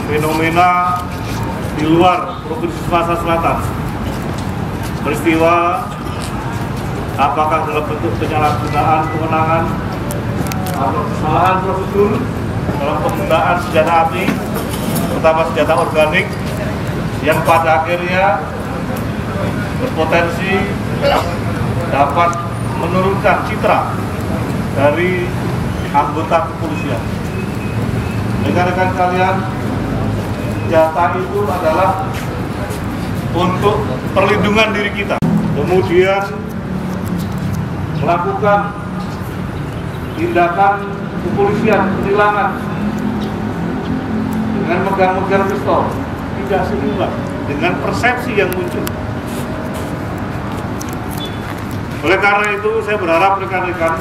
fenomena di luar Provinsi Sumatera Selatan. Peristiwa apakah dalam bentuk penyalahgunaan kewenangan atau kesalahan prosedur dalam penggunaan senjata api, terutama senjata organik, yang pada akhirnya berpotensi dapat menurunkan citra dari anggota kepolisian. Rekan-rekan kalian, senjata itu adalah untuk perlindungan diri kita. Kemudian melakukan tindakan kepolisian, penilangan dengan megang-megang pistol tidak seimbang dengan persepsi yang muncul. Oleh karena itu, saya berharap rekan-rekan,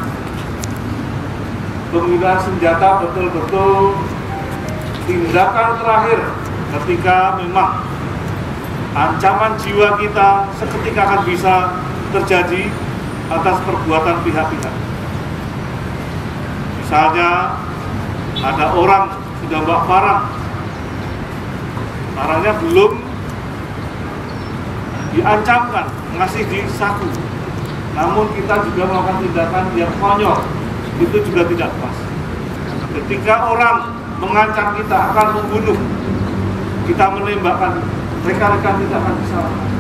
penggunaan senjata betul-betul tindakan terakhir ketika memang ancaman jiwa kita seketika akan bisa terjadi atas perbuatan pihak-pihak. Misalnya ada orang sudah bawa barang, barangnya belum diancamkan, masih di saku, namun kita juga melakukan tindakan yang konyol, itu juga tidak pas. Ketika orang mengancam kita akan membunuh, kita menembakkan, rekan-rekan kita akan disalahkan.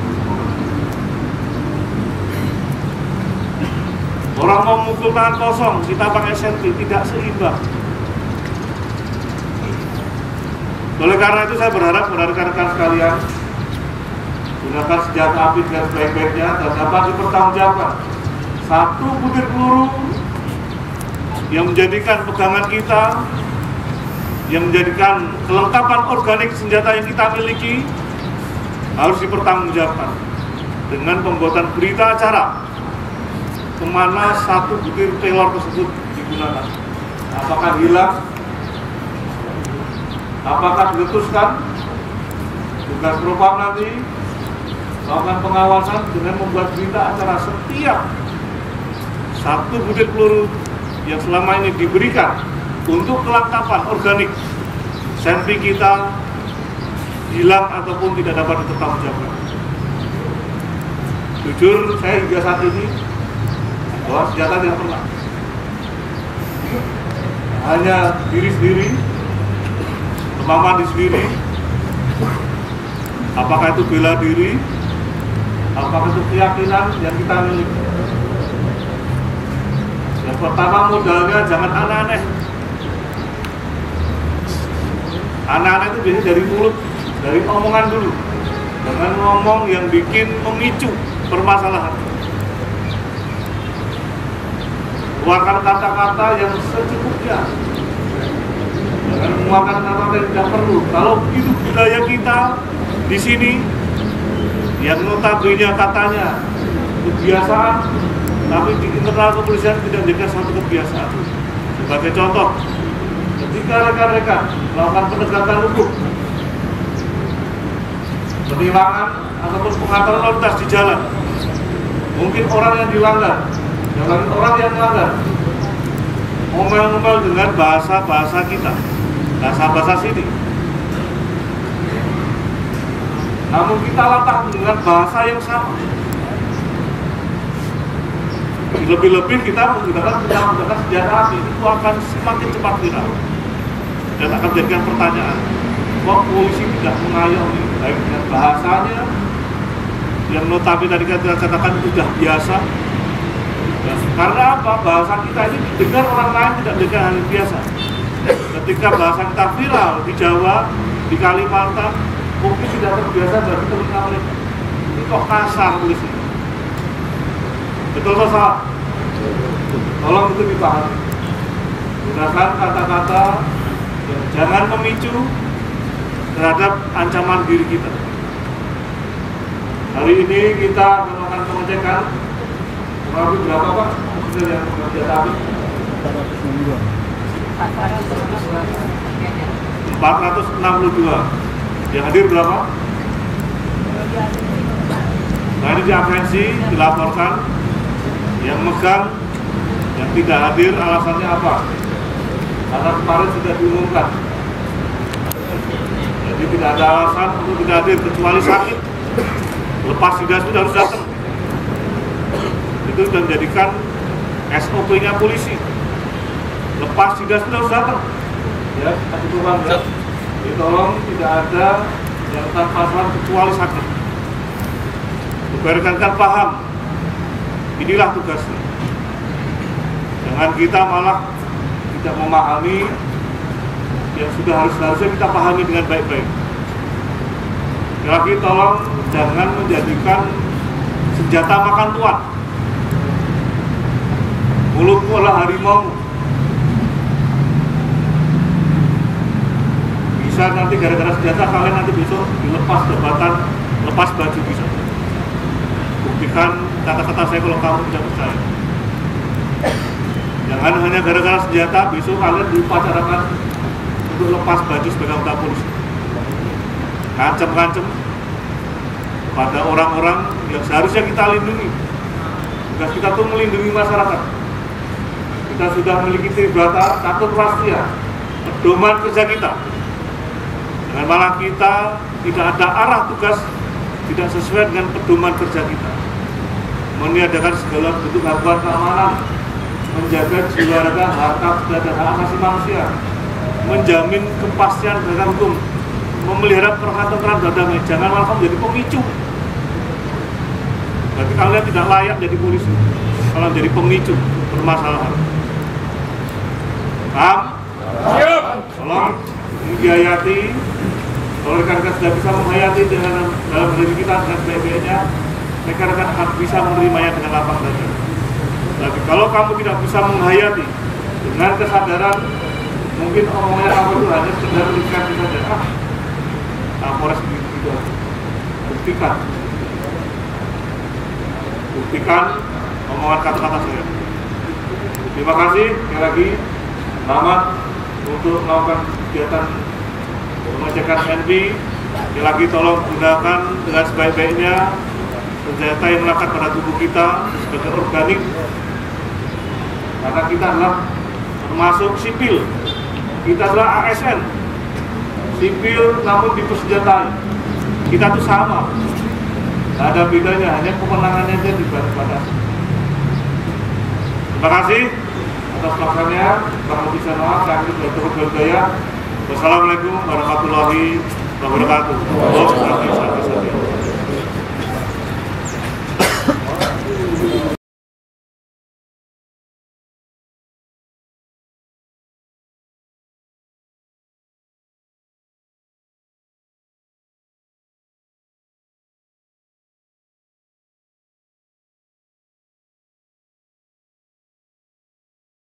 Orang mau memukul tangan kosong, kita pakai senpi, tidak seimbang. Oleh karena itu saya berharap kepada rekan-rekan sekalian, gunakan senjata api dengan sebaik-baiknya dan dapat dipertanggungjawabkan. Satu butir peluru yang menjadikan pegangan kita, yang menjadikan kelengkapan organik senjata yang kita miliki harus dipertanggungjawabkan dengan pembuatan berita acara kemana satu butir pelor tersebut digunakan. Apakah hilang? Apakah diletuskan? Tugas propam nanti melakukan pengawasan dengan membuat berita acara setiap satu butir peluru yang selama ini diberikan untuk kelengkapan organik senpi kita hilang ataupun tidak dapat dipertanggungjawabkan. Jujur, saya hingga saat ini bahwa senjata tidak pernah, hanya diri sendiri, kemampuan diri sendiri. Apakah itu bela diri, apakah itu keyakinan yang kita miliki. Yang pertama, modalnya jangan aneh-aneh. Aneh-aneh itu biasanya dari mulut, dari omongan dulu. Jangan ngomong yang bikin memicu permasalahan. Keluarkan kata-kata yang secukupnya. Jangan mengeluarkan kata-kata yang tidak perlu. Kalau itu budaya kita di sini, yang notabene katanya kebiasaan, tapi di internal kepolisian tidak menjadi suatu kebiasaan. Sebagai contoh, ketika rekan-rekan melakukan penegakan hukum, penilangan ataupun pengaturan lalu lintas di jalan, mungkin orang yang dilanggar, jangan orang yang melanggar, ngomel-ngomel dengan bahasa-bahasa kita, bahasa-bahasa sini. Namun kita latah dengan bahasa yang sama. Lebih-lebih kita menggunakan senjata api, itu akan semakin cepat viral dan akan menjadikan pertanyaan, kok polisi tidak mengayomi, baik dengan bahasanya yang notabene tadi kita katakan sudah biasa. Karena apa? Bahasa kita ini didengar orang lain tidak mendengar hal yang biasa. Ketika bahasa kita viral di Jawa, di Kalimantan, mungkin tidak terbiasa bagi telinga mereka. Ini kok kasar polisi. Betul atau salah? Tolong itu dipahami. Gunakan kata-kata yang jangan memicu terhadap ancaman diri kita. Hari ini kita melakukan pengecekan. Kurang berapa Pak? Yang senjata api? 462. Yang hadir berapa? Nah, ini di agensi dilaporkan. Yang megang, yang tidak hadir alasannya apa? Karena kemarin sudah diumumkan. tidak ada alasan untuk tidak hadir kecuali sakit. Lepas dinas pun harus datang. Itu sudah menjadikan SOP-nya polisi. Lepas dinas pun harus datang. Ya, itu bang. Ya. Jadi tolong tidak ada yang tanpa alasan kecuali sakit. Supaya rekan-rekan paham, inilah tugasnya. Jangan kita malah tidak memahami yang harusnya kita pahami dengan baik-baik. Lagi tolong jangan menjadikan senjata makan tuan. Mulutmu adalah harimau. Bisa nanti gara-gara senjata kalian nanti besok dilepas jabatan, lepas baju bisa. Buktikan kata-kata saya kalau kamu tidak percaya. Jangan hanya gara-gara senjata besok kalian diupacarakan untuk lepas baju sebagai anggota polisi. Ngancem-ngancem pada orang-orang yang seharusnya kita lindungi. Tugas kita tuh melindungi masyarakat. Kita sudah memiliki tribata catur prastia, pedoman kerja kita. Dengan malah kita tidak ada arah tugas tidak sesuai dengan pedoman kerja kita. Meniadakan segala bentuk gangguan keamanan, menjaga jiwa raga, harta, benda dan hak asasi manusia, menjamin kepastian dalam hukum, memelihara peraturan dan damai. Jangan malah menjadi pemicu. Berarti kalian tidak layak jadi polisi kalau menjadi pemicu permasalahan. Paham? Siap. Tolong dihayati. Kalau rekan-rekan sudah bisa menghayati dengan dalam diri kita dengan sebaik-baiknya, rekan-rekan akan bisa menerimanya dengan lapang dada. Tapi kalau kamu tidak bisa menghayati dengan kesadaran, mungkin omongnya kamu itu hanya sekedar menikmati saja. Kapolres begitu. Buktikan omongan kata-kata saya. Terima kasih sekali lagi. Selamat untuk melakukan kegiatan pengecekan NB. Sekali lagi tolong gunakan dengan sebaik-baiknya senjata yang melekat pada tubuh kita sebagai organik. Karena kita adalah termasuk sipil. Kita adalah ASN. Sipil namun dipersenjatai. Kita tuh sama. Tidak ada bedanya, hanya kemenangannya saja dibatasi. Terima kasih atas pelaksanaannya. Kami bisa maaf, kami berterima. Wassalamualaikum warahmatullahi wabarakatuh.